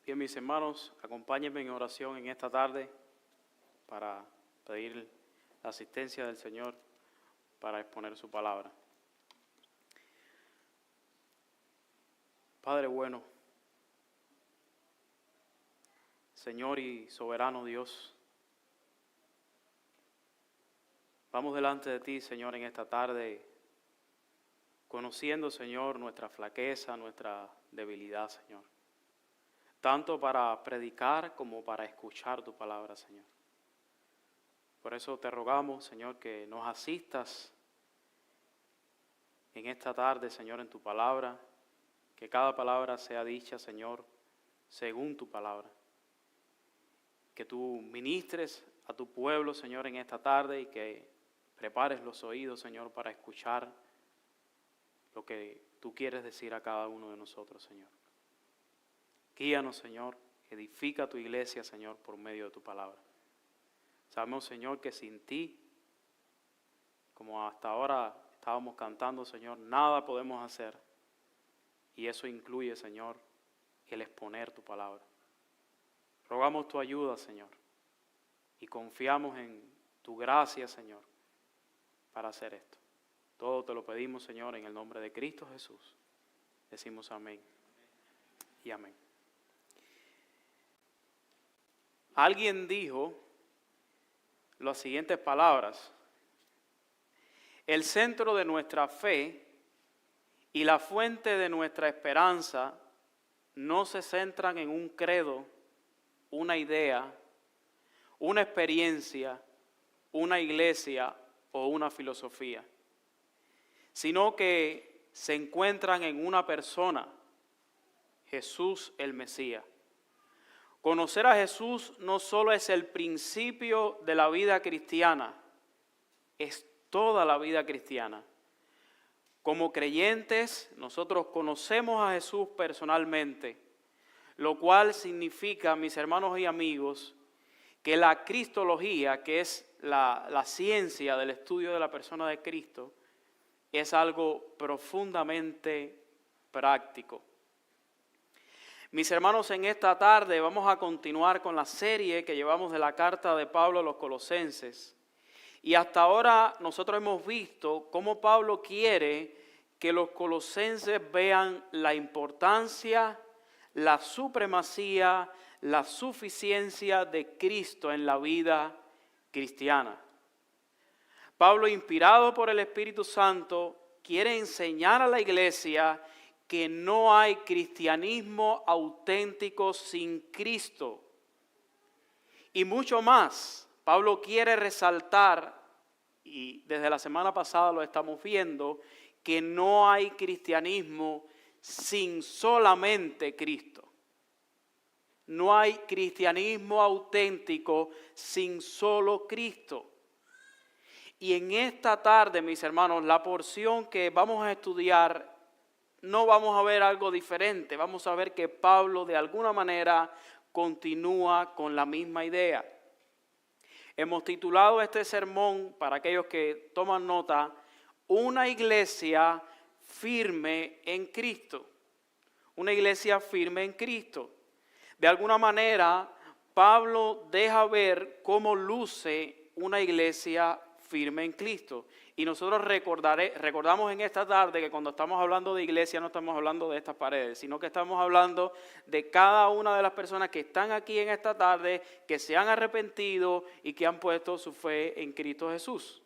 Bien, mis hermanos, acompáñenme en oración en esta tarde para pedir la asistencia del Señor para exponer su palabra. Padre bueno, Señor y soberano Dios, vamos delante de ti, Señor, en esta tarde, conociendo, Señor, nuestra flaqueza, nuestra debilidad, Señor, tanto para predicar como para escuchar tu palabra, Señor. Por eso te rogamos, Señor, que nos asistas en esta tarde, Señor, en tu palabra, que cada palabra sea dicha, Señor, según tu palabra. Que tú ministres a tu pueblo, Señor, en esta tarde y que prepares los oídos, Señor, para escuchar lo que tú quieres decir a cada uno de nosotros, Señor. Guíanos, Señor, edifica tu iglesia, Señor, por medio de tu palabra. Sabemos, Señor, que sin ti, como hasta ahora estábamos cantando, Señor, nada podemos hacer. Y eso incluye, Señor, el exponer tu palabra. Rogamos tu ayuda, Señor, y confiamos en tu gracia, Señor, para hacer esto. Todo te lo pedimos, Señor, en el nombre de Cristo Jesús. Decimos amén y amén. Alguien dijo las siguientes palabras: el centro de nuestra fe y la fuente de nuestra esperanza no se centran en un credo, una idea, una experiencia, una iglesia o una filosofía, sino que se encuentran en una persona, Jesús el Mesías. Conocer a Jesús no solo es el principio de la vida cristiana, es toda la vida cristiana. Como creyentes, nosotros conocemos a Jesús personalmente, lo cual significa, mis hermanos y amigos, que la cristología, que es la ciencia del estudio de la persona de Cristo, es algo profundamente práctico. Mis hermanos, en esta tarde vamos a continuar con la serie que llevamos de la carta de Pablo a los Colosenses. Y hasta ahora nosotros hemos visto cómo Pablo quiere que los colosenses vean la importancia, la supremacía, la suficiencia de Cristo en la vida cristiana. Pablo, inspirado por el Espíritu Santo, quiere enseñar a la iglesia que no hay cristianismo auténtico sin Cristo. Y mucho más, Pablo quiere resaltar, y desde la semana pasada lo estamos viendo, que no hay cristianismo sin solamente Cristo. No hay cristianismo auténtico sin solo Cristo. Y en esta tarde, mis hermanos, la porción que vamos a estudiar, no vamos a ver algo diferente. Vamos a ver que Pablo de alguna manera continúa con la misma idea. Hemos titulado este sermón, para aquellos que toman nota, una iglesia firme en Cristo. Una iglesia firme en Cristo. De alguna manera, Pablo deja ver cómo luce una iglesia firme en Cristo. Y nosotros recordamos en esta tarde que cuando estamos hablando de iglesia no estamos hablando de estas paredes, sino que estamos hablando de cada una de las personas que están aquí en esta tarde, que se han arrepentido y que han puesto su fe en Cristo Jesús.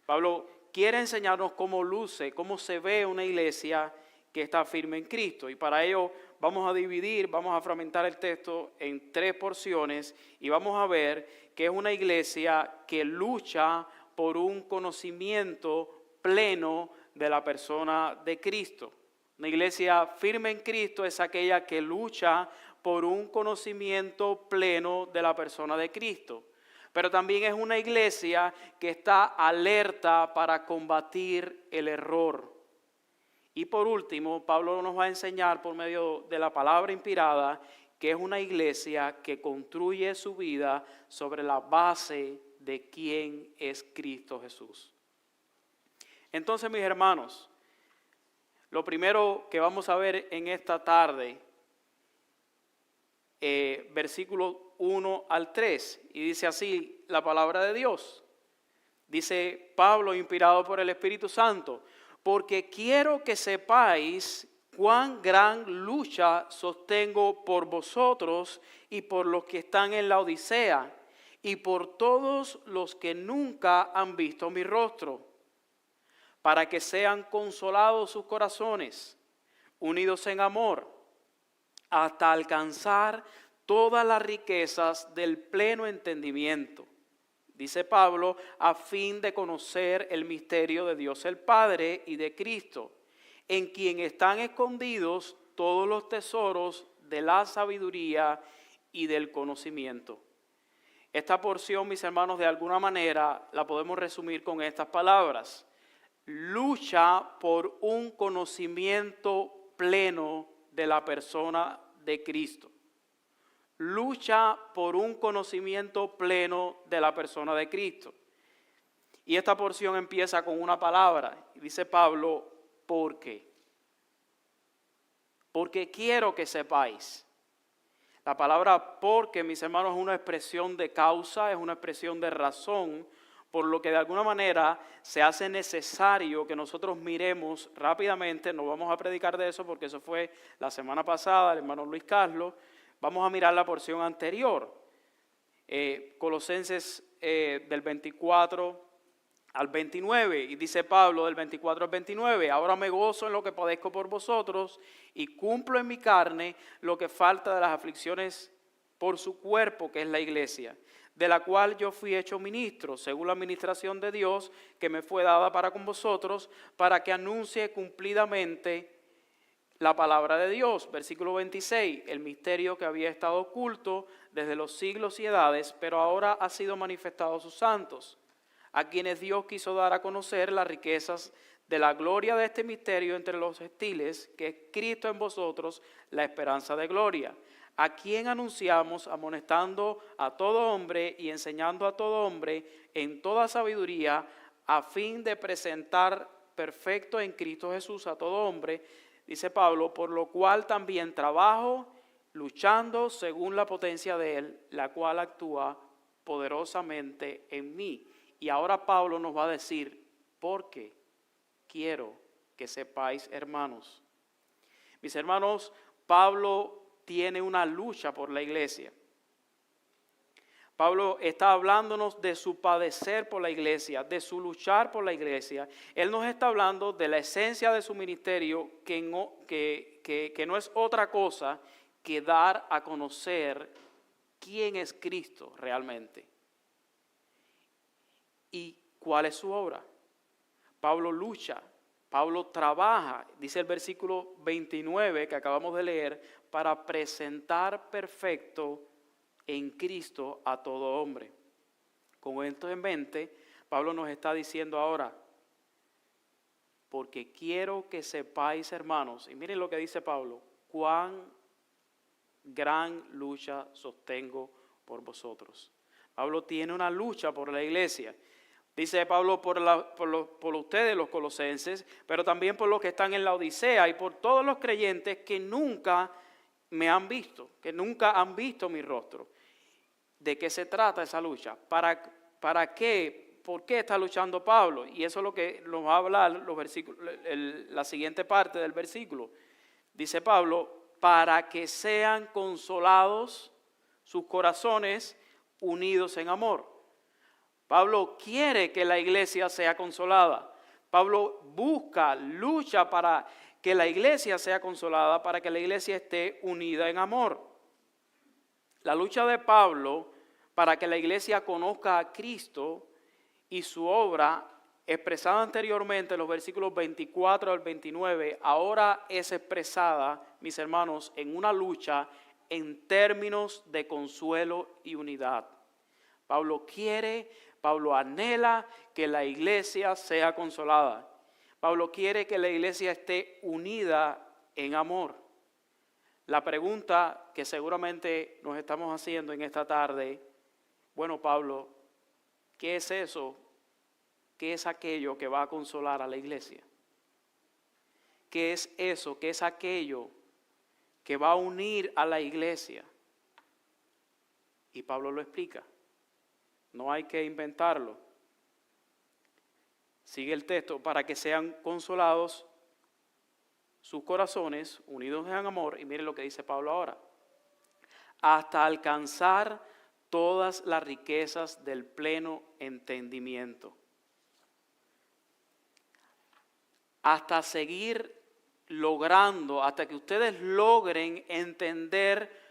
Pablo quiere enseñarnos cómo luce, cómo se ve una iglesia que está firme en Cristo. Y para ello vamos a fragmentar el texto en 3 porciones y vamos a ver que es una iglesia que lucha por un conocimiento pleno de la persona de Cristo. Una iglesia firme en Cristo es aquella que lucha por un conocimiento pleno de la persona de Cristo. Pero también es una iglesia que está alerta para combatir el error. Y por último, Pablo nos va a enseñar por medio de la palabra inspirada que es una iglesia que construye su vida sobre la base de quién es Cristo Jesús. Entonces, mis hermanos, lo primero que vamos a ver en esta tarde versículos 1 al 3, y dice así la palabra de Dios. Dice Pablo, inspirado por el Espíritu Santo: porque quiero que sepáis cuán gran lucha sostengo por vosotros y por los que están en la Odisea, y por todos los que nunca han visto mi rostro, para que sean consolados sus corazones, unidos en amor, hasta alcanzar todas las riquezas del pleno entendimiento. Dice Pablo, a fin de conocer el misterio de Dios el Padre y de Cristo, en quien están escondidos todos los tesoros de la sabiduría y del conocimiento. Esta porción, mis hermanos, de alguna manera la podemos resumir con estas palabras: lucha por un conocimiento pleno de la persona de Cristo. Lucha por un conocimiento pleno de la persona de Cristo. Y esta porción empieza con una palabra. Dice Pablo, ¿por qué? Porque quiero que sepáis. La palabra porque, mis hermanos, es una expresión de causa, es una expresión de razón, por lo que de alguna manera se hace necesario que nosotros miremos rápidamente. No vamos a predicar de eso porque eso fue la semana pasada, el hermano Luis Carlos. Vamos a mirar la porción anterior, Colosenses del 24 al 29, y dice Pablo del 24 al 29, ahora me gozo en lo que padezco por vosotros y cumplo en mi carne lo que falta de las aflicciones por su cuerpo, que es la iglesia, de la cual yo fui hecho ministro, según la administración de Dios que me fue dada para con vosotros, para que anuncie cumplidamente la palabra de Dios. Versículo 26, el misterio que había estado oculto desde los siglos y edades, pero ahora ha sido manifestado a sus santos, a quienes Dios quiso dar a conocer las riquezas de la gloria de este misterio entre los gentiles, que es Cristo en vosotros, la esperanza de gloria, a quien anunciamos, amonestando a todo hombre y enseñando a todo hombre en toda sabiduría, a fin de presentar perfecto en Cristo Jesús a todo hombre. Dice Pablo, por lo cual también trabajo, luchando según la potencia de Él, la cual actúa poderosamente en mí. Y ahora Pablo nos va a decir, ¿por qué? Quiero que sepáis, hermanos. Mis hermanos, Pablo tiene una lucha por la iglesia. Pablo está hablándonos de su padecer por la iglesia, de su luchar por la iglesia. Él nos está hablando de la esencia de su ministerio, que no es otra cosa que dar a conocer quién es Cristo realmente y cuál es su obra. Pablo lucha, Pablo trabaja, dice el versículo 29 que acabamos de leer, para presentar perfecto en Cristo a todo hombre. Con esto en mente, Pablo nos está diciendo ahora, porque quiero que sepáis, hermanos, y miren lo que dice Pablo, cuán gran lucha sostengo por vosotros. Pablo tiene una lucha por la iglesia. Dice Pablo por ustedes, los colosenses, pero también por los que están en la Odisea y por todos los creyentes que nunca me han visto, que nunca han visto mi rostro. ¿De qué se trata esa lucha? ¿Para qué? ¿Por qué está luchando Pablo? Y eso es lo que nos va a hablar los versículos, la siguiente parte del versículo. Dice Pablo, para que sean consolados sus corazones unidos en amor. Pablo quiere que la iglesia sea consolada. Pablo busca, lucha para que la iglesia sea consolada, para que la iglesia esté unida en amor. La lucha de Pablo para que la iglesia conozca a Cristo y su obra, expresada anteriormente en los versículos 24 al 29, ahora es expresada, mis hermanos, en una lucha en términos de consuelo y unidad. Pablo anhela que la iglesia sea consolada. Pablo quiere que la iglesia esté unida en amor. La pregunta que seguramente nos estamos haciendo en esta tarde, bueno, Pablo, ¿qué es eso? ¿Qué es aquello que va a consolar a la iglesia? ¿Qué es eso? ¿Qué es aquello que va a unir a la iglesia? Y Pablo lo explica. No hay que inventarlo. Sigue el texto, para que sean consolados sus corazones, unidos en amor. Y miren lo que dice Pablo ahora. Hasta alcanzar todas las riquezas del pleno entendimiento. Hasta seguir logrando, hasta que ustedes logren entender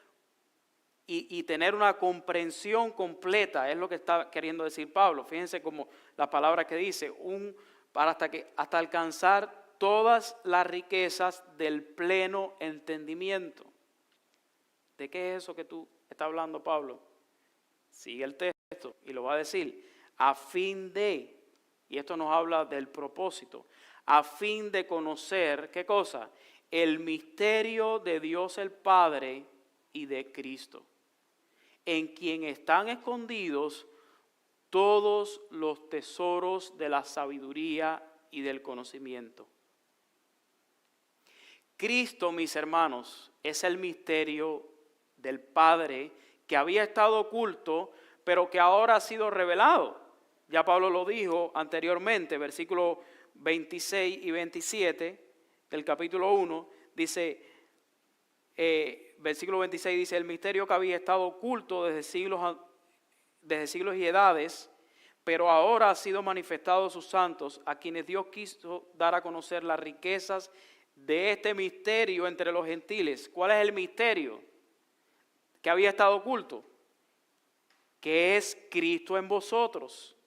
y tener una comprensión completa, es lo que está queriendo decir Pablo. Fíjense como la palabra que dice, hasta alcanzar todas las riquezas del pleno entendimiento. ¿De qué es eso que tú estás hablando, Pablo? Sigue el texto y lo va a decir, a fin de, y esto nos habla del propósito, a fin de conocer, ¿qué cosa? El misterio de Dios el Padre y de Cristo, en quien están escondidos todos los tesoros de la sabiduría y del conocimiento. Cristo, mis hermanos, es el misterio del Padre que había estado oculto, pero que ahora ha sido revelado. Ya Pablo lo dijo anteriormente, versículos 26 y 27 del capítulo 1, dice, versículo 26 dice, el misterio que había estado oculto desde siglos y edades, pero ahora ha sido manifestado a sus santos, a quienes Dios quiso dar a conocer las riquezas de este misterio entre los gentiles. ¿Cuál es el misterio que había estado oculto? Que es Cristo en vosotros,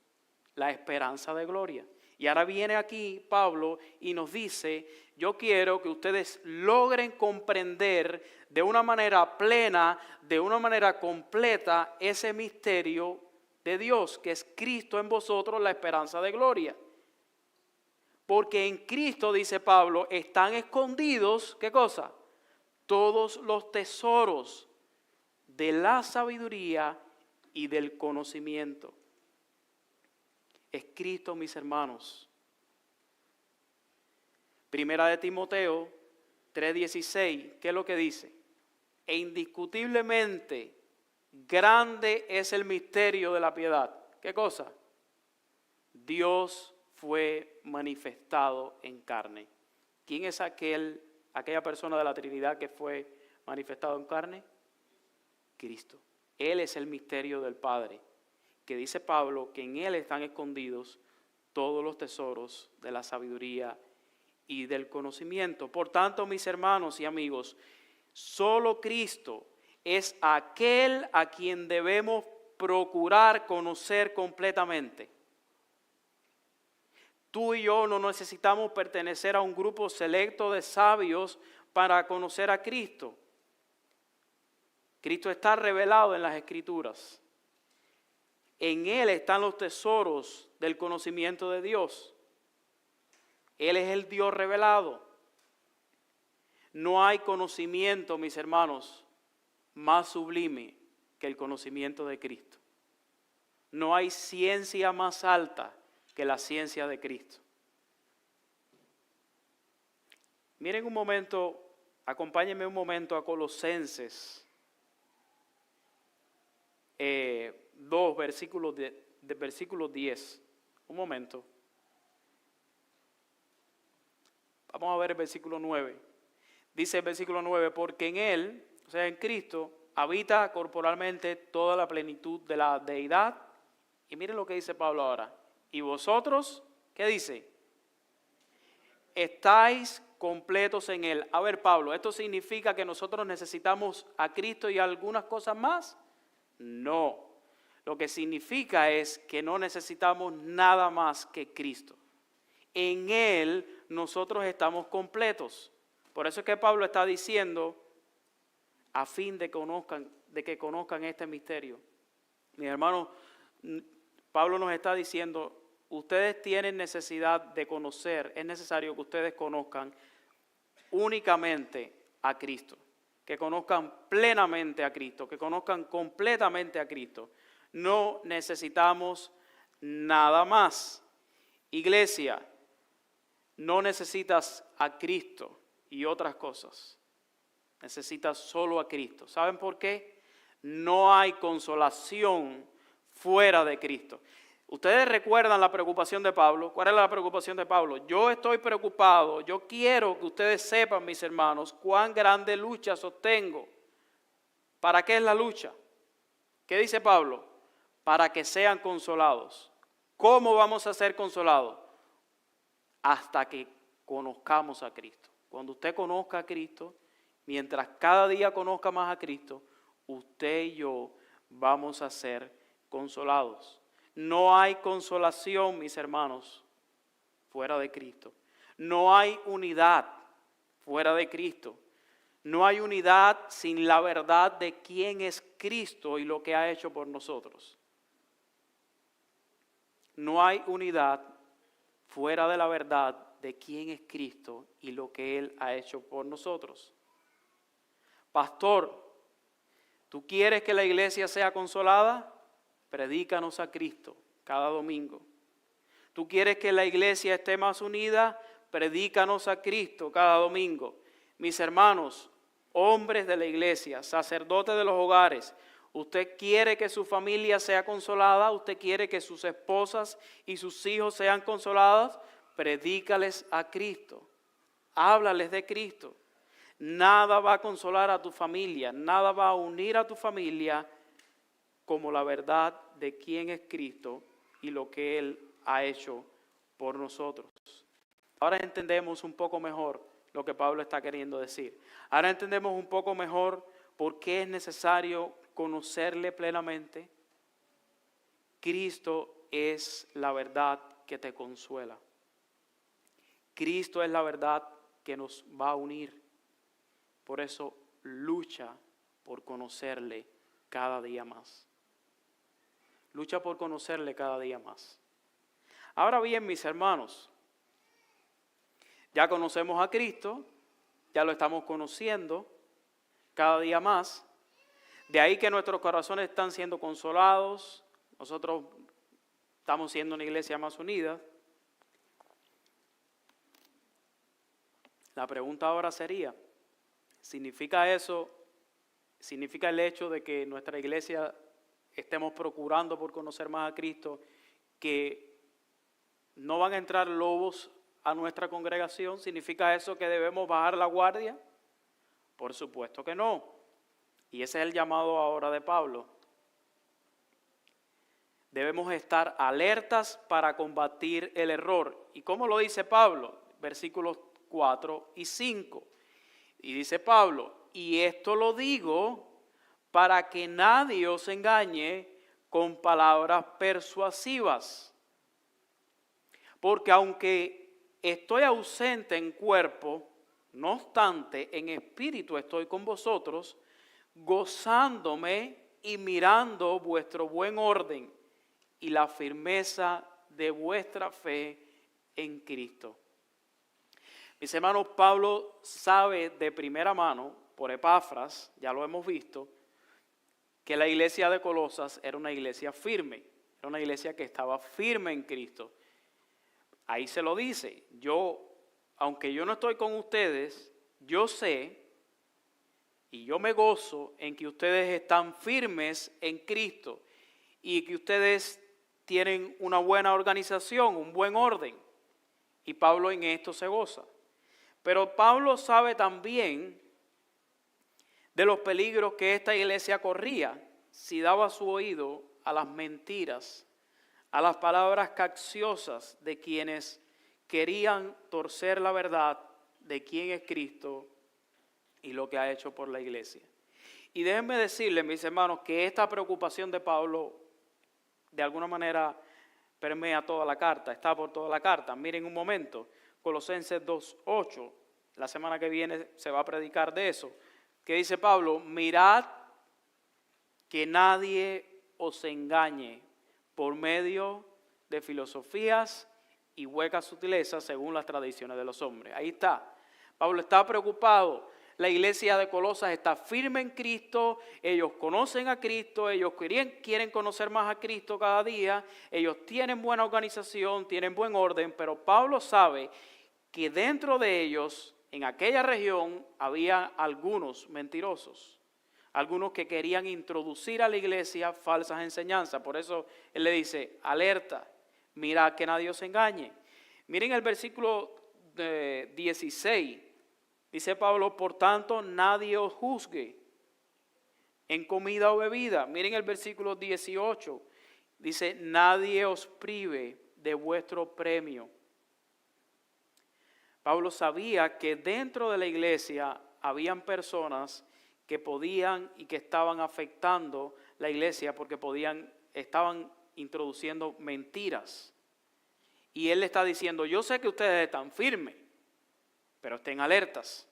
la esperanza de gloria. Y ahora viene aquí Pablo y nos dice, yo quiero que ustedes logren comprender de una manera plena, de una manera completa, ese misterio de Dios, que es Cristo en vosotros, la esperanza de gloria. Porque en Cristo, dice Pablo, están escondidos, ¿qué cosa? Todos los tesoros de la sabiduría y del conocimiento. Es Cristo, mis hermanos. Primera de Timoteo 3:16, ¿qué es lo que dice? E indiscutiblemente grande es el misterio de la piedad. ¿Qué cosa? Dios fue manifestado en carne. ¿Quién es aquella persona de la Trinidad que fue manifestado en carne? Cristo. Él es el misterio del Padre, que dice Pablo que en Él están escondidos todos los tesoros de la sabiduría y del conocimiento. Por tanto, mis hermanos y amigos, solo Cristo es aquel a quien debemos procurar conocer completamente. Tú y yo no necesitamos pertenecer a un grupo selecto de sabios para conocer a Cristo. Cristo está revelado en las Escrituras. En Él están los tesoros del conocimiento de Dios. Él es el Dios revelado. No hay conocimiento, mis hermanos, más sublime que el conocimiento de Cristo. No hay ciencia más alta que la ciencia de Cristo. Miren un momento, acompáñenme un momento a Colosenses 2, versículo 10. Un momento. Vamos a ver el versículo 9. Dice el versículo 9, porque en Él, o sea en Cristo, habita corporalmente toda la plenitud de la deidad. Y miren lo que dice Pablo ahora. Y vosotros, ¿qué dice? Estáis completos en Él. A ver, Pablo, ¿esto significa que nosotros necesitamos a Cristo y algunas cosas más? No. Lo que significa es que no necesitamos nada más que Cristo. En Él nosotros estamos completos. Por eso es que Pablo está diciendo, a fin de que conozcan este misterio. Mis hermanos, Pablo nos está diciendo, ustedes tienen necesidad de conocer, es necesario que ustedes conozcan únicamente a Cristo, que conozcan plenamente a Cristo, que conozcan completamente a Cristo. No necesitamos nada más. Iglesia, no necesitas a Cristo y otras cosas. Necesitas solo a Cristo. ¿Saben por qué? No hay consolación fuera de Cristo. Ustedes recuerdan la preocupación de Pablo. ¿Cuál es la preocupación de Pablo? Yo estoy preocupado. Yo quiero que ustedes sepan, mis hermanos, cuán grande lucha sostengo. ¿Para qué es la lucha? ¿Qué dice Pablo? Para que sean consolados. ¿Cómo vamos a ser consolados? Hasta que conozcamos a Cristo. Cuando usted conozca a Cristo, mientras cada día conozca más a Cristo, usted y yo vamos a ser consolados. No hay consolación, mis hermanos, fuera de Cristo. No hay unidad fuera de Cristo. No hay unidad sin la verdad de quién es Cristo y lo que ha hecho por nosotros. No hay unidad fuera de la verdad de quién es Cristo y lo que Él ha hecho por nosotros. Pastor, ¿tú quieres que la iglesia sea consolada? Predícanos a Cristo cada domingo. ¿Tú quieres que la iglesia esté más unida? Predícanos a Cristo cada domingo. Mis hermanos, hombres de la iglesia, sacerdotes de los hogares, ¿usted quiere que su familia sea consolada? ¿Usted quiere que sus esposas y sus hijos sean consolados? Predícales a Cristo. Háblales de Cristo. Nada va a consolar a tu familia, nada va a unir a tu familia como la verdad de quién es Cristo y lo que Él ha hecho por nosotros. Ahora entendemos un poco mejor lo que Pablo está queriendo decir. Ahora entendemos un poco mejor por qué es necesario conocerle plenamente. Cristo es la verdad que te consuela. Cristo es la verdad que nos va a unir. Por eso lucha por conocerle cada día más. Lucha por conocerle cada día más. Ahora bien, mis hermanos, ya conocemos a Cristo, ya lo estamos conociendo cada día más. De ahí que nuestros corazones están siendo consolados, nosotros estamos siendo una iglesia más unida. La pregunta ahora sería, ¿significa eso? ¿Significa el hecho de que nuestra iglesia estemos procurando por conocer más a Cristo que no van a entrar lobos a nuestra congregación? ¿Significa eso que debemos bajar la guardia? Por supuesto que no. Y ese es el llamado ahora de Pablo. Debemos estar alertas para combatir el error. ¿Y cómo lo dice Pablo? Versículos 4 y 5. Y dice Pablo, y esto lo digo para que nadie os engañe con palabras persuasivas. Porque aunque estoy ausente en cuerpo, no obstante, en espíritu estoy con vosotros, gozándome y mirando vuestro buen orden y la firmeza de vuestra fe en Cristo. Mis hermanos, Pablo sabe de primera mano, por Epafras, ya lo hemos visto, que la iglesia de Colosas era una iglesia firme, era una iglesia que estaba firme en Cristo. Ahí se lo dice, aunque yo no estoy con ustedes, yo sé y yo me gozo en que ustedes están firmes en Cristo y que ustedes tienen una buena organización, un buen orden. Y Pablo en esto se goza. Pero Pablo sabe también de los peligros que esta iglesia corría si daba su oído a las mentiras, a las palabras capciosas de quienes querían torcer la verdad de quién es Cristo y lo que ha hecho por la iglesia. Y déjenme decirles, mis hermanos, que esta preocupación de Pablo de alguna manera permea toda la carta, está por toda la carta. Miren un momento, Colosenses 2:8, la semana que viene se va a predicar de eso, que dice Pablo, mirad que nadie os engañe por medio de filosofías y huecas sutilezas según las tradiciones de los hombres. Ahí está, Pablo está preocupado. La iglesia de Colosas está firme en Cristo, ellos conocen a Cristo, ellos quieren conocer más a Cristo cada día, ellos tienen buena organización, tienen buen orden, pero Pablo sabe que dentro de ellos, en aquella región, había algunos mentirosos, algunos que querían introducir a la iglesia falsas enseñanzas. Por eso él le dice, alerta, mira que nadie os engañe. Miren el versículo 16, dice Pablo, por tanto nadie os juzgue en comida o bebida. Miren el versículo 18, dice, nadie os prive de vuestro premio. Pablo sabía que dentro de la iglesia habían personas que podían y que estaban afectando la iglesia porque estaban introduciendo mentiras. Y él le está diciendo, yo sé que ustedes están firmes, pero estén alertas.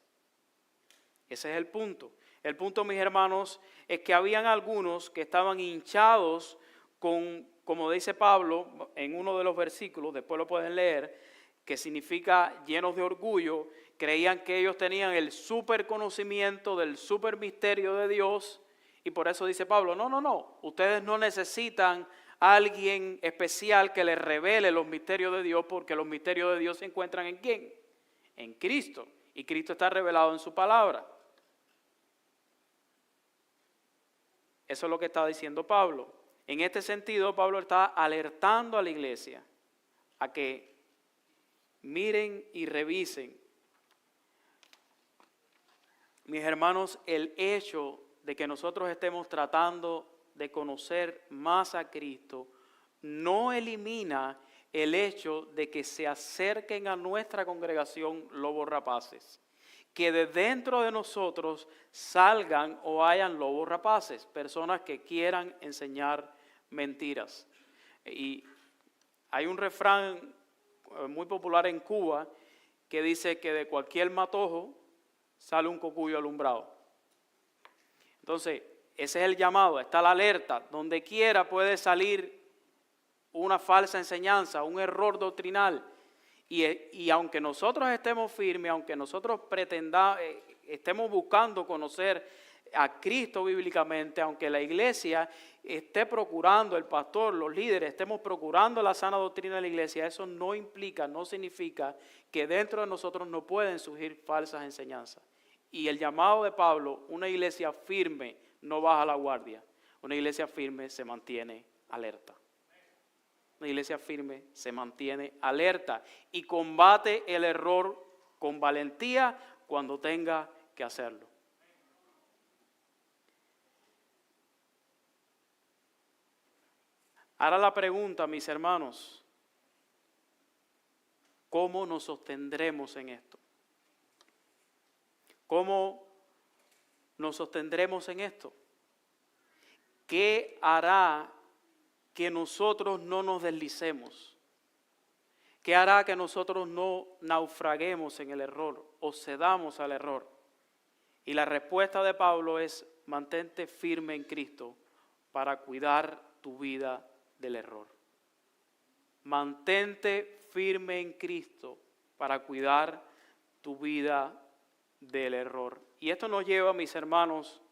Ese es el punto. El punto, mis hermanos, es que habían algunos que estaban hinchados con, como dice Pablo en uno de los versículos, después lo pueden leer, que significa llenos de orgullo, creían que ellos tenían el super conocimiento del super misterio de Dios, y por eso dice Pablo, no, ustedes no necesitan a alguien especial que les revele los misterios de Dios, porque los misterios de Dios se encuentran ¿en quién? En Cristo, y Cristo está revelado en su palabra. Eso es lo que está diciendo Pablo. En este sentido, Pablo está alertando a la iglesia a que miren y revisen. Mis hermanos, el hecho de que nosotros estemos tratando de conocer más a Cristo no elimina el hecho de que se acerquen a nuestra congregación lobos rapaces. Que de dentro de nosotros salgan o hayan lobos rapaces, personas que quieran enseñar mentiras. Y hay un refrán muy popular en Cuba que dice que de cualquier matojo sale un cocuyo alumbrado. Entonces, ese es el llamado, está la alerta. Donde quiera puede salir una falsa enseñanza, un error doctrinal. Y aunque nosotros estemos firmes, aunque nosotros estemos buscando conocer a Cristo bíblicamente, aunque la iglesia esté procurando, el pastor, los líderes, estemos procurando la sana doctrina de la iglesia, eso no implica, no significa que dentro de nosotros no pueden surgir falsas enseñanzas. Y el llamado de Pablo, una iglesia firme no baja la guardia, una iglesia firme se mantiene alerta. Una iglesia firme se mantiene alerta y combate el error con valentía cuando tenga que hacerlo. Ahora la pregunta, mis hermanos, ¿cómo nos sostendremos en esto? ¿Cómo nos sostendremos en esto? ¿Qué hará que nosotros no nos deslicemos? ¿Qué hará que nosotros no naufraguemos en el error o cedamos al error? Y la respuesta de Pablo es: mantente firme en Cristo para cuidar tu vida del error. Mantente firme en Cristo para cuidar tu vida del error. Y esto nos lleva, mis hermanos,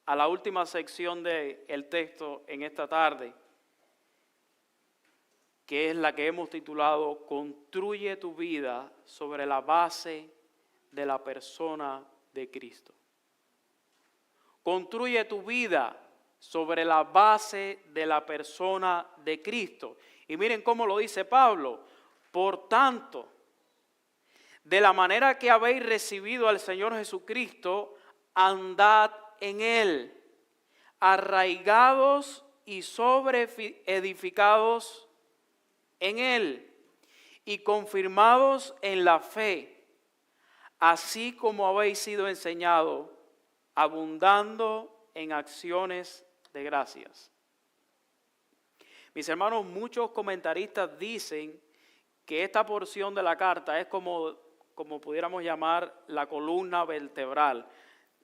a la última sección del texto en esta tarde, que es la que hemos titulado Construye tu vida sobre la base de la persona de Cristo. Construye tu vida sobre la base de la persona de Cristo. Y miren cómo lo dice Pablo: por tanto, de la manera que habéis recibido al Señor Jesucristo, andad en Él, arraigados y sobreedificados en Él, y confirmados en la fe, así como habéis sido enseñados, abundando en acciones de gracias. Mis hermanos, muchos comentaristas dicen que esta porción de la carta es como pudiéramos llamar la columna vertebral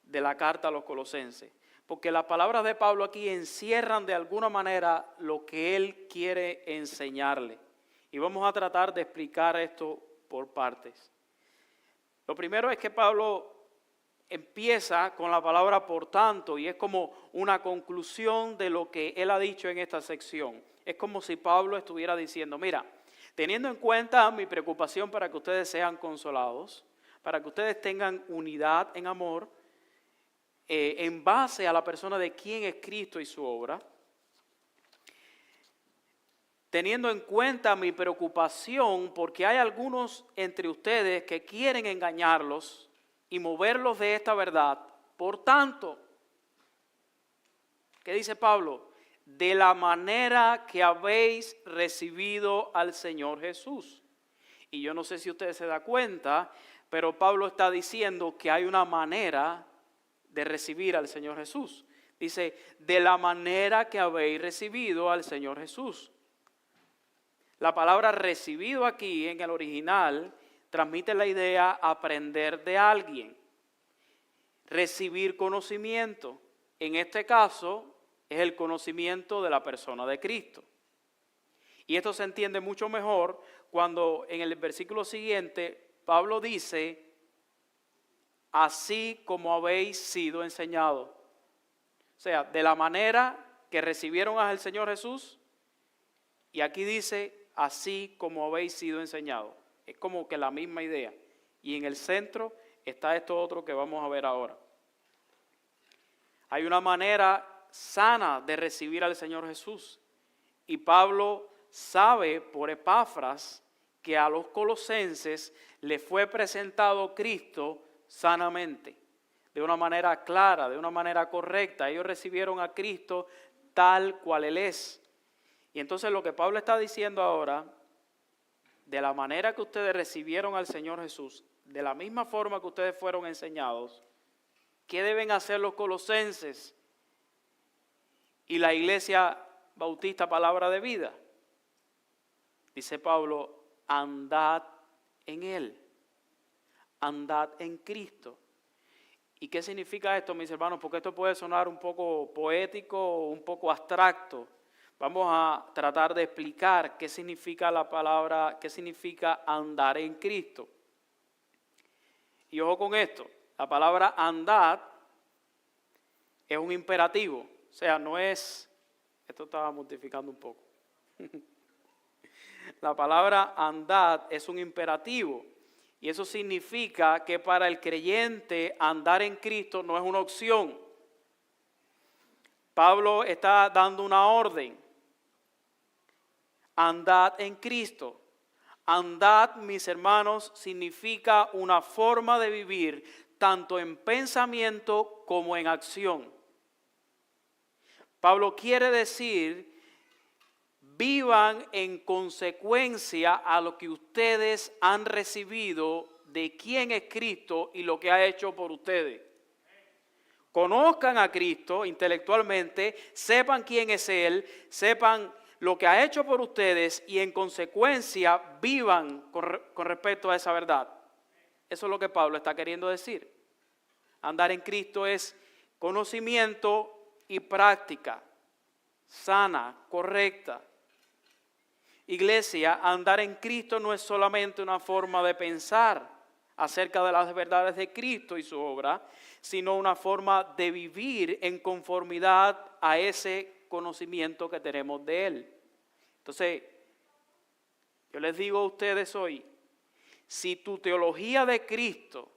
de la carta a los Colosenses, porque las palabras de Pablo aquí encierran de alguna manera lo que él quiere enseñarle. Y vamos a tratar de explicar esto por partes. Lo primero es que Pablo empieza con la palabra por tanto, y es como una conclusión de lo que él ha dicho en esta sección. Es como si Pablo estuviera diciendo: mira, teniendo en cuenta mi preocupación para que ustedes sean consolados, para que ustedes tengan unidad en amor, en base a la persona de quién es Cristo y su obra, teniendo en cuenta mi preocupación porque hay algunos entre ustedes que quieren engañarlos y moverlos de esta verdad. Por tanto, ¿qué dice Pablo? De la manera que habéis recibido al Señor Jesús. Y yo no sé si ustedes se dan cuenta, pero Pablo está diciendo que hay una manera de recibir al Señor Jesús. Dice, de la manera que habéis recibido al Señor Jesús. La palabra recibido aquí en el original transmite la idea aprender de alguien, recibir conocimiento. En este caso es el conocimiento de la persona de Cristo. Y esto se entiende mucho mejor cuando en el versículo siguiente Pablo dice, así como habéis sido enseñados. O sea, de la manera que recibieron al Señor Jesús, y aquí dice, así como habéis sido enseñados. Es como que la misma idea. Y en el centro está esto otro que vamos a ver ahora. Hay una manera sana de recibir al Señor Jesús. Y Pablo sabe por Epafras que a los colosenses le fue presentado Cristo sanamente, de una manera clara, de una manera correcta. Ellos recibieron a Cristo tal cual Él es. Y entonces lo que Pablo está diciendo ahora, de la manera que ustedes recibieron al Señor Jesús, de la misma forma que ustedes fueron enseñados, ¿qué deben hacer los colosenses y la iglesia bautista Palabra de Vida? Dice Pablo, andad en Él, andad en Cristo. ¿Y qué significa esto, mis hermanos? Porque esto puede sonar un poco poético, un poco abstracto. Vamos a tratar de explicar qué significa la palabra, qué significa andar en Cristo. Y ojo con esto, la palabra andar es un imperativo, o sea, no es, esto estaba multiplicando un poco. La palabra andar es un imperativo y eso significa que para el creyente andar en Cristo no es una opción. Pablo está dando una orden. Andad en Cristo. Andad, mis hermanos, significa una forma de vivir tanto en pensamiento como en acción. Pablo quiere decir, vivan en consecuencia a lo que ustedes han recibido de quién es Cristo y lo que ha hecho por ustedes. Conozcan a Cristo intelectualmente, sepan quién es Él, sepan lo que ha hecho por ustedes y en consecuencia vivan con respecto a esa verdad. Eso es lo que Pablo está queriendo decir. Andar en Cristo es conocimiento y práctica sana, correcta. Iglesia, andar en Cristo no es solamente una forma de pensar acerca de las verdades de Cristo y su obra, sino una forma de vivir en conformidad a ese conocimiento que tenemos de Él. Entonces, yo les digo a ustedes hoy, si tu teología de Cristo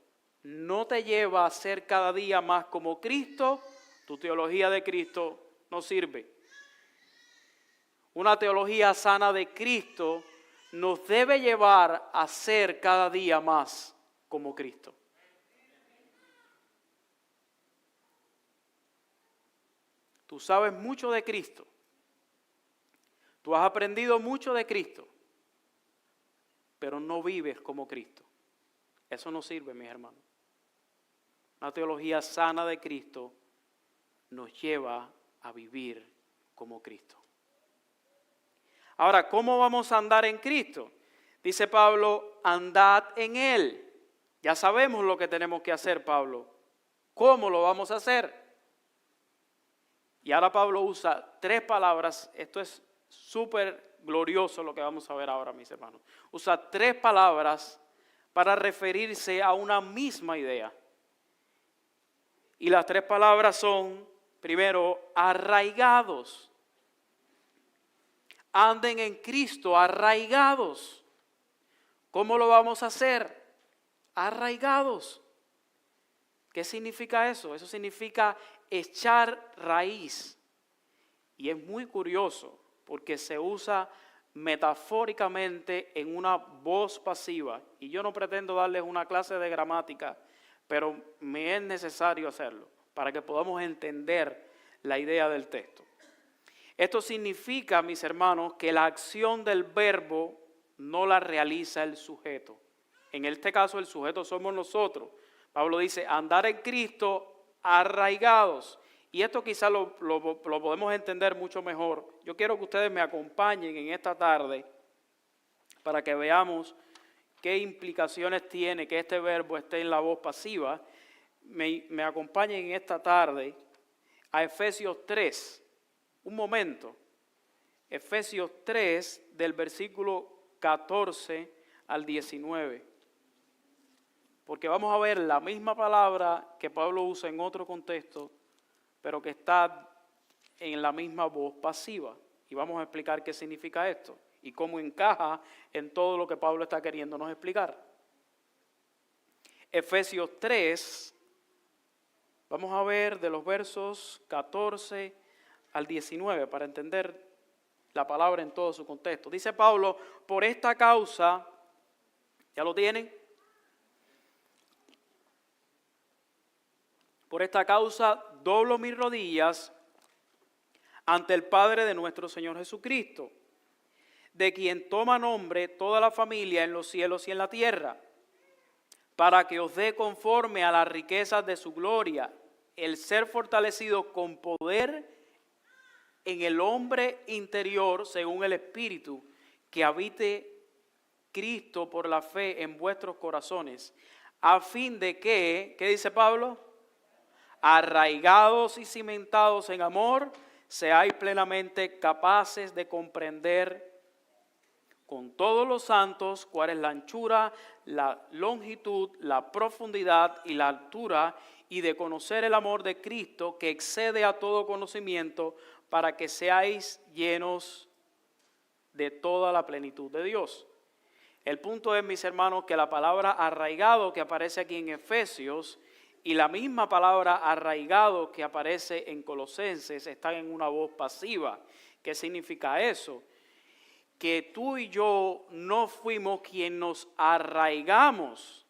no te lleva a ser cada día más como Cristo, tu teología de Cristo no sirve. Una teología sana de Cristo nos debe llevar a ser cada día más como Cristo. Tú sabes mucho de Cristo. Tú has aprendido mucho de Cristo, pero no vives como Cristo. Eso no sirve, mis hermanos. Una teología sana de Cristo nos lleva a vivir como Cristo. Ahora, ¿cómo vamos a andar en Cristo? Dice Pablo, andad en Él. Ya sabemos lo que tenemos que hacer, Pablo. ¿Cómo lo vamos a hacer? Y ahora Pablo usa tres palabras. Esto es súper glorioso lo que vamos a ver ahora, mis hermanos. Usa tres palabras para referirse a una misma idea. Y las tres palabras son, primero, arraigados. Anden en Cristo, arraigados. ¿Cómo lo vamos a hacer? Arraigados. ¿Qué significa eso? Eso significa echar raíz. Y es muy curioso porque se usa metafóricamente en una voz pasiva. Y yo no pretendo darles una clase de gramática, pero me es necesario hacerlo para que podamos entender la idea del texto. Esto significa, mis hermanos, que la acción del verbo no la realiza el sujeto. En este caso el sujeto somos nosotros. Pablo dice, andar en Cristo arraigados. Y esto quizás lo podemos entender mucho mejor. Yo quiero que ustedes me acompañen en esta tarde para que veamos qué implicaciones tiene que este verbo esté en la voz pasiva. Me acompañen en esta tarde a Efesios 3. Un momento. Efesios 3 del versículo 14 al 19. Porque vamos a ver la misma palabra que Pablo usa en otro contexto, pero que está en la misma voz pasiva. Y vamos a explicar qué significa esto y cómo encaja en todo lo que Pablo está queriéndonos explicar. Efesios 3, vamos a ver de los versos 14 al 19 para entender la palabra en todo su contexto. Dice Pablo, por esta causa, ¿ya lo tienen? Por esta causa doblo mis rodillas ante el Padre de nuestro Señor Jesucristo, de quien toma nombre toda la familia en los cielos y en la tierra, para que os dé conforme a las riquezas de su gloria, el ser fortalecido con poder en el hombre interior, según el Espíritu, que habite Cristo por la fe en vuestros corazones, a fin de que, ¿qué dice Pablo? Arraigados y cimentados en amor, seáis plenamente capaces de comprender con todos los santos cuál es la anchura, la longitud, la profundidad y la altura, y de conocer el amor de Cristo que excede a todo conocimiento, para que seáis llenos de toda la plenitud de Dios. El punto es, mis hermanos, que la palabra arraigado que aparece aquí en Efesios y la misma palabra arraigado que aparece en Colosenses están en una voz pasiva. ¿Qué significa eso? Que tú y yo no fuimos quien nos arraigamos,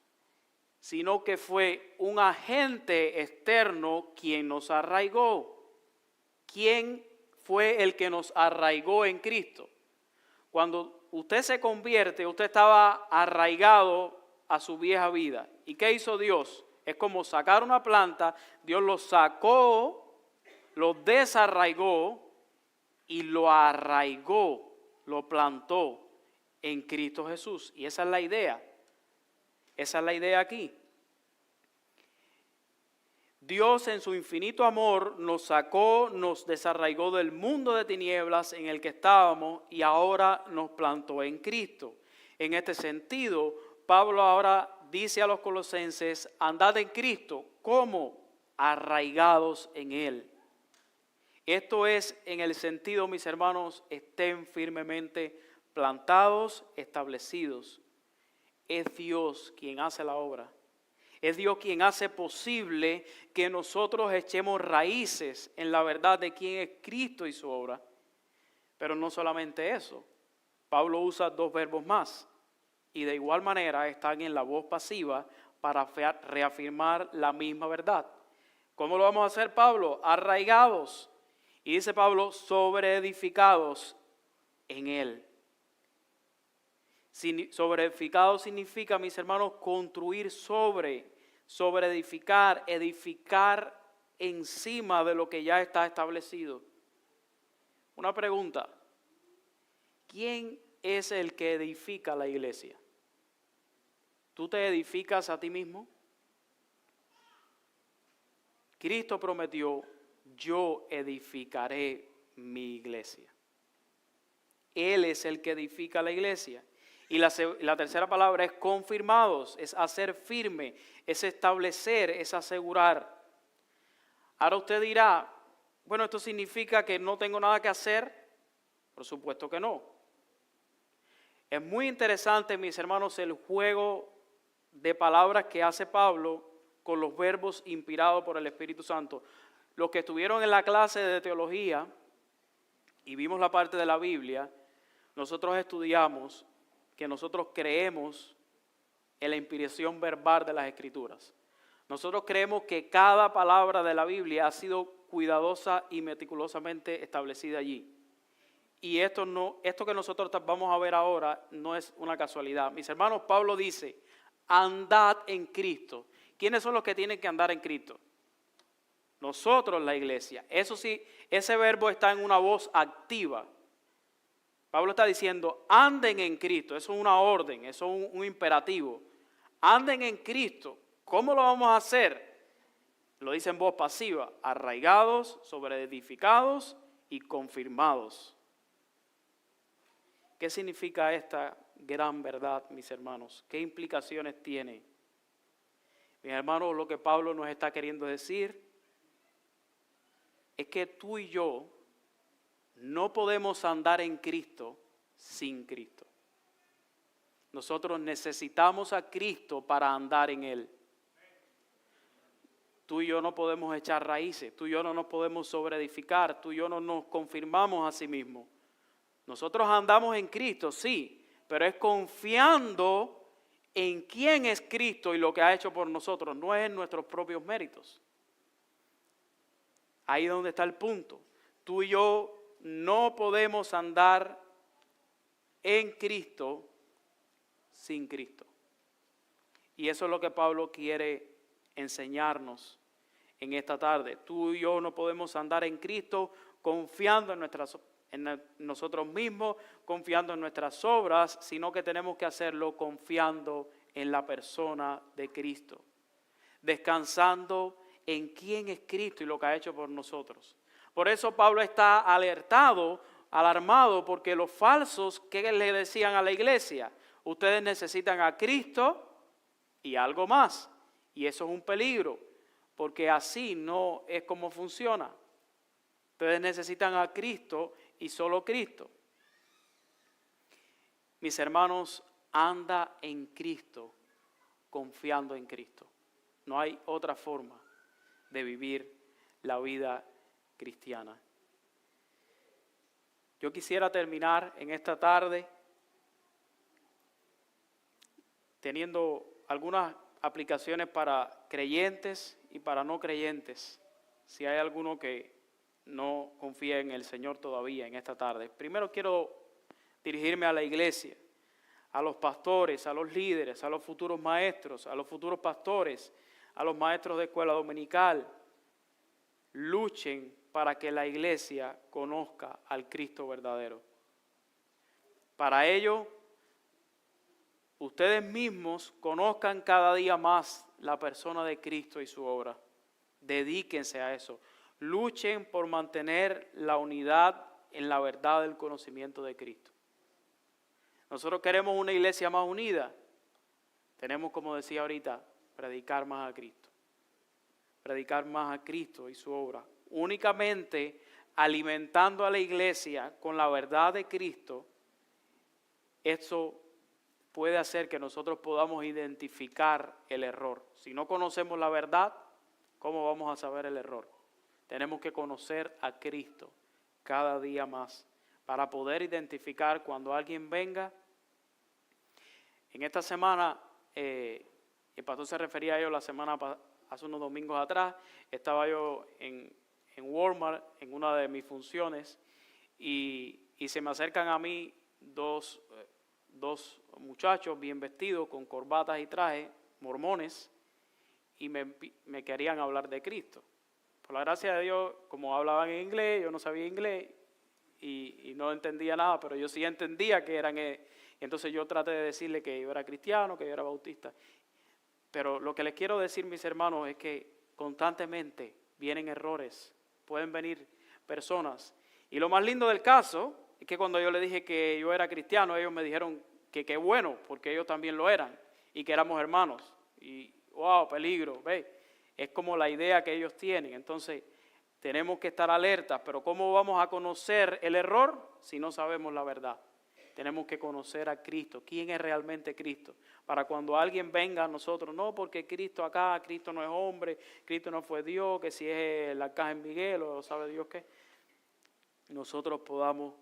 sino que fue un agente externo quien nos arraigó. ¿Quién fue el que nos arraigó en Cristo? Cuando usted se convierte, usted estaba arraigado a su vieja vida. ¿Y qué hizo Dios? Es como sacar una planta, Dios lo sacó, lo desarraigó y lo arraigó, lo plantó en Cristo Jesús. Y esa es la idea. Esa es la idea aquí. Dios en su infinito amor nos sacó, nos desarraigó del mundo de tinieblas en el que estábamos y ahora nos plantó en Cristo. En este sentido, Pablo ahora dice a los colosenses, andad en Cristo, ¿cómo? Arraigados en Él. Esto es en el sentido, mis hermanos, estén firmemente plantados, establecidos. Es Dios quien hace la obra. Es Dios quien hace posible que nosotros echemos raíces en la verdad de quién es Cristo y su obra. Pero no solamente eso. Pablo usa dos verbos más. Y de igual manera están en la voz pasiva para reafirmar la misma verdad. ¿Cómo lo vamos a hacer, Pablo? Arraigados. Y dice Pablo, sobreedificados en Él. Sobreedificado significa, mis hermanos, construir sobre edificar, edificar encima de lo que ya está establecido. Una pregunta, ¿quién es el que edifica la iglesia? ¿Tú te edificas a ti mismo? Cristo prometió, yo edificaré mi iglesia. Él es el que edifica la iglesia. Y la tercera palabra es confirmados, es hacer firme, es establecer, es asegurar. Ahora usted dirá, bueno, ¿esto significa que no tengo nada que hacer? Por supuesto que no. Es muy interesante, mis hermanos, el juego de palabras que hace Pablo con los verbos inspirados por el Espíritu Santo. Los que estuvieron en la clase de teología y vimos la parte de la Biblia, nosotros estudiamos que nosotros creemos en la inspiración verbal de las Escrituras. Nosotros creemos que cada palabra de la Biblia ha sido cuidadosa y meticulosamente establecida allí. Y esto que nosotros vamos a ver ahora no es una casualidad. Mis hermanos, Pablo dice, andad en Cristo. ¿Quiénes son los que tienen que andar en Cristo? Nosotros, la iglesia. Eso sí, ese verbo está en una voz activa. Pablo está diciendo, anden en Cristo. Eso es una orden, eso es un imperativo. Anden en Cristo. ¿Cómo lo vamos a hacer? Lo dice en voz pasiva, arraigados, sobreedificados y confirmados. ¿Qué significa esta gran verdad, mis hermanos? ¿Qué implicaciones tiene? Mis hermanos, lo que Pablo nos está queriendo decir es que tú y yo no podemos andar en Cristo sin Cristo. Nosotros necesitamos a Cristo para andar en Él. Tú y yo no podemos echar raíces, tú y yo no nos podemos sobreedificar, tú y yo no nos confirmamos a sí mismos. Nosotros andamos en Cristo, sí, pero es confiando en quién es Cristo y lo que ha hecho por nosotros, no es en nuestros propios méritos. Ahí es donde está el punto. Tú y yo no podemos andar en Cristo sin Cristo. Y eso es lo que Pablo quiere enseñarnos en esta tarde. Tú y yo no podemos andar en Cristo confiando en nosotros mismos, confiando en nuestras obras, sino que tenemos que hacerlo confiando en la persona de Cristo, descansando en quién es Cristo y lo que ha hecho por nosotros. Por eso Pablo está alarmado, porque los falsos, ¿qué le decían a la iglesia? Ustedes necesitan a Cristo y algo más. Y eso es un peligro, porque así no es como funciona. Ustedes necesitan a Cristo y solo Cristo. Mis hermanos, anda en Cristo, confiando en Cristo. No hay otra forma de vivir la vida cristiana. Yo quisiera terminar en esta tarde teniendo algunas aplicaciones para creyentes y para no creyentes, si hay alguno que no confía en el Señor todavía en esta tarde. Primero quiero dirigirme a la iglesia, a los pastores, a los líderes, a los futuros maestros, a los futuros pastores, a los maestros de escuela dominical. Luchen para que la iglesia conozca al Cristo verdadero. Para ello, ustedes mismos conozcan cada día más la persona de Cristo y su obra. Dedíquense a eso. Luchen por mantener la unidad en la verdad del conocimiento de Cristo. Nosotros queremos una iglesia más unida. Tenemos, como decía ahorita, predicar más a Cristo. Predicar más a Cristo y su obra. Únicamente alimentando a la iglesia con la verdad de Cristo, eso puede hacer que nosotros podamos identificar el error. Si no conocemos la verdad, ¿cómo vamos a saber el error? Tenemos que conocer a Cristo cada día más para poder identificar cuando alguien venga. En esta semana, el pastor se refería a ello hace unos domingos atrás. Estaba yo en Walmart en una de mis funciones y se me acercan a mí dos muchachos bien vestidos con corbatas y trajes, mormones, y me querían hablar de Cristo. Por la gracia de Dios, como hablaban en inglés, yo no sabía inglés y no entendía nada, pero yo sí entendía que eran. Entonces yo traté de decirle que yo era cristiano, que yo era bautista. Pero lo que les quiero decir, mis hermanos, es que constantemente vienen errores, pueden venir personas. Y lo más lindo del caso es que cuando yo les dije que yo era cristiano, ellos me dijeron que qué bueno, porque ellos también lo eran y que éramos hermanos. Y wow, peligro, ¿ve? Es como la idea que ellos tienen. Entonces, tenemos que estar alertas. Pero ¿cómo vamos a conocer el error si no sabemos la verdad? tenemos que conocer a Cristo. ¿Quién es realmente Cristo? Para cuando alguien venga a nosotros, no porque Cristo acá, Cristo no es hombre, Cristo no fue Dios, que si es el arcángel Miguel o sabe Dios qué, nosotros podamos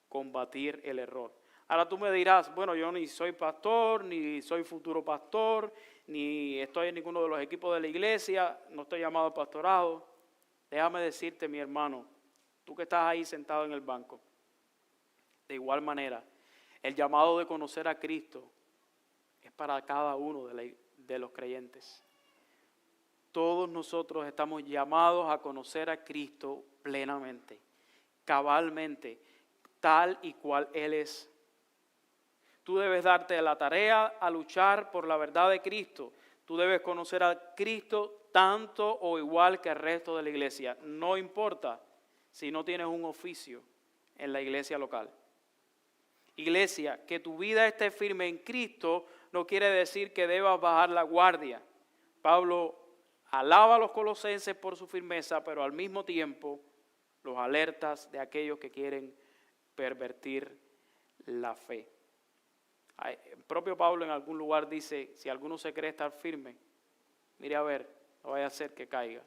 combatir el error. Ahora tú me dirás, bueno, yo ni soy pastor, ni soy futuro pastor, ni estoy en ninguno de los equipos de la iglesia, no estoy llamado al pastorado. Déjame decirte, mi hermano, tú que estás ahí sentado en el banco, de igual manera, el llamado de conocer a Cristo es para cada uno de los creyentes. Todos nosotros estamos llamados a conocer a Cristo plenamente, cabalmente, tal y cual Él es. Tú debes darte la tarea a luchar por la verdad de Cristo. Tú debes conocer a Cristo tanto o igual que el resto de la iglesia. No importa si no tienes un oficio en la iglesia local. Iglesia, que tu vida esté firme en Cristo no quiere decir que debas bajar la guardia. Pablo alaba a los colosenses por su firmeza, pero al mismo tiempo los alertas de aquellos que quieren pervertir la fe. El propio Pablo en algún lugar dice, si alguno se cree estar firme, mire a ver, no vaya a ser que caiga.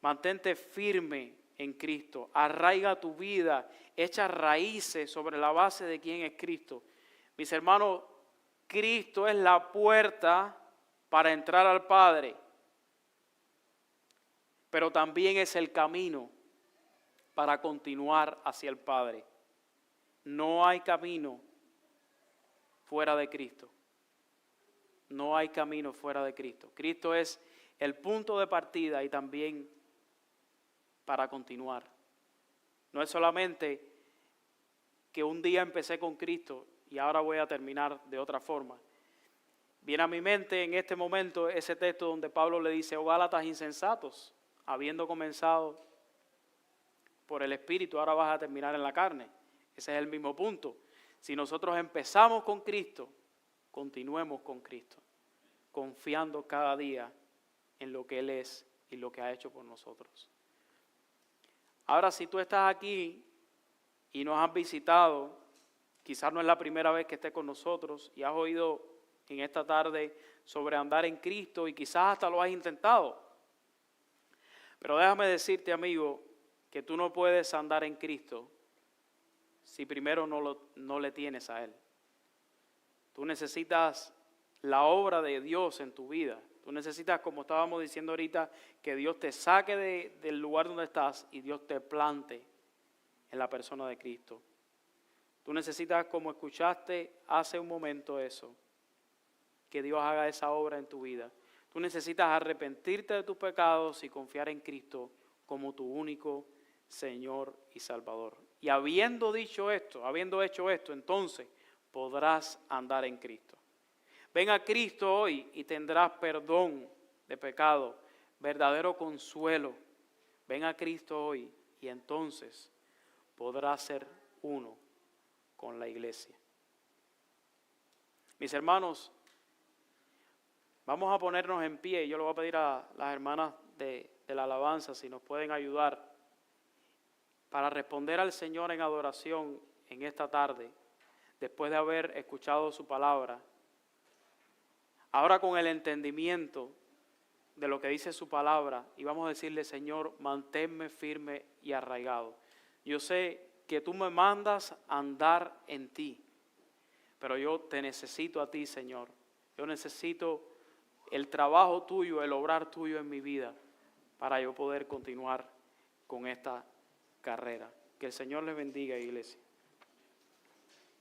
Mantente firme en Cristo, arraiga tu vida, echa raíces sobre la base de quién es Cristo. Mis hermanos, Cristo es la puerta para entrar al Padre, pero también es el camino para continuar hacia el Padre. No hay camino fuera de Cristo. No hay camino fuera de Cristo. Cristo es el punto de partida y también para continuar. No es solamente que un día empecé con Cristo y ahora voy a terminar de otra forma. Viene a mi mente en este momento ese texto donde Pablo le dice, oh Gálatas insensatos, habiendo comenzado por el Espíritu, ahora vas a terminar en la carne. Ese es el mismo punto. Si nosotros empezamos con Cristo, continuemos con Cristo, confiando cada día en lo que Él es y lo que ha hecho por nosotros. Ahora, si tú estás aquí y nos has visitado, quizás no es la primera vez que estés con nosotros y has oído en esta tarde sobre andar en Cristo y quizás hasta lo has intentado. Pero déjame decirte, amigo, que tú no puedes andar en Cristo si primero no le tienes a Él. Tú necesitas la obra de Dios en tu vida. Tú necesitas, como estábamos diciendo ahorita, que Dios te saque del lugar donde estás y Dios te plante en la persona de Cristo. Tú necesitas, como escuchaste hace un momento eso, que Dios haga esa obra en tu vida. Tú necesitas arrepentirte de tus pecados y confiar en Cristo como tu único Señor y Salvador. Y habiendo dicho esto, habiendo hecho esto, entonces podrás andar en Cristo. Ven a Cristo hoy y tendrás perdón de pecado, verdadero consuelo. Ven a Cristo hoy y entonces podrás ser uno con la iglesia. Mis hermanos, vamos a ponernos en pie. Yo le voy a pedir a las hermanas de la alabanza si nos pueden ayudar para responder al Señor en adoración en esta tarde, después de haber escuchado su palabra. Ahora con el entendimiento de lo que dice su palabra, y vamos a decirle, Señor, manténme firme y arraigado. Yo sé que tú me mandas a andar en ti, pero yo te necesito a ti, Señor. Yo necesito el trabajo tuyo, el obrar tuyo en mi vida, para yo poder continuar con esta carrera. Que el Señor les bendiga, iglesia.